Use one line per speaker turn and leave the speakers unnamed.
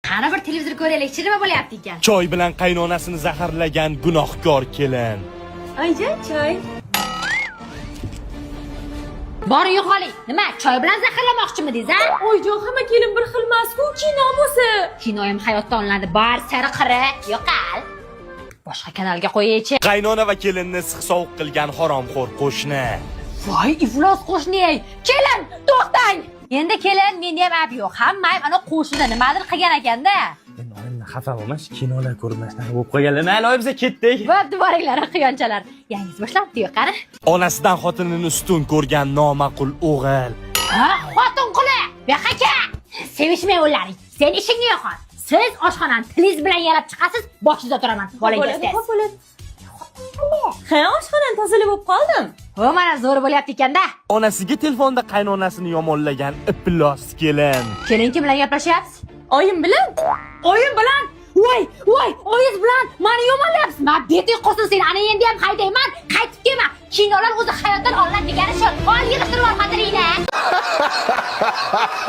Qani bir televizor ko'raylik, nima bo'lyapti ekan?
Choy bilan qaynonasini zaharlagan gunohkor kelin.
Oyijon, choy.
Bor yo'qoling. Nima, choy bilan zaharlamoqchimidingiz, ha?
Oyijon, hamma kelin bir xil emas-ku, kino bo'lsa.
Kino ham hayotdan olinadi. Bar sari qiri, yo'qal. Boshqa kanalga qo'yaychi.
Qaynona va kelinni siq-sovuq qilgan haromxo'r qo'shni.
Voy, iflos qo'shni-ey. Kelin, to'xtang. Endi kelin, menda ham ayb yo'q. Hamma ham ana qo'shni nimadir qilgan ekanda.
Endi xafa bo'lmas, kinolar ko'rmasdan bo'lib qolganlar. Mayli, biza ketdik.
Bo'pti, boringlar, quyonchalar. Yangiz boshlabdi-yu, qani?
Onasidan xotinini ustun ko'rgan noma'qul o'g'il.
Ha, xotin quli. Bexaka. Sevishmay o'laring. Sen ishingni yo'qot. Siz oshxonani tilingiz bilan yalab chiqasiz, boshingizda turaman. Bolangiz.
Bo'ladi. Ha, oshxonani tozalab bo'lib qoldim.
Ho, mana zo'r bo'lyapti ekanda.
Onasiga telefonda qaynonasini yomonlagan iflos kelin.
Keling, kim bilan gaplashyapsiz?
Oyim bilan.
Oyim bilan? Voy, oyingiz bilan meni yomonlayapsiz. Men beting qo'sin seni. Ana endi ham haydayman. Qaytib kelma. Kinolar o'zi hayotdan olinadi degani shu. Ol yig'ishtirib ol xotiningni.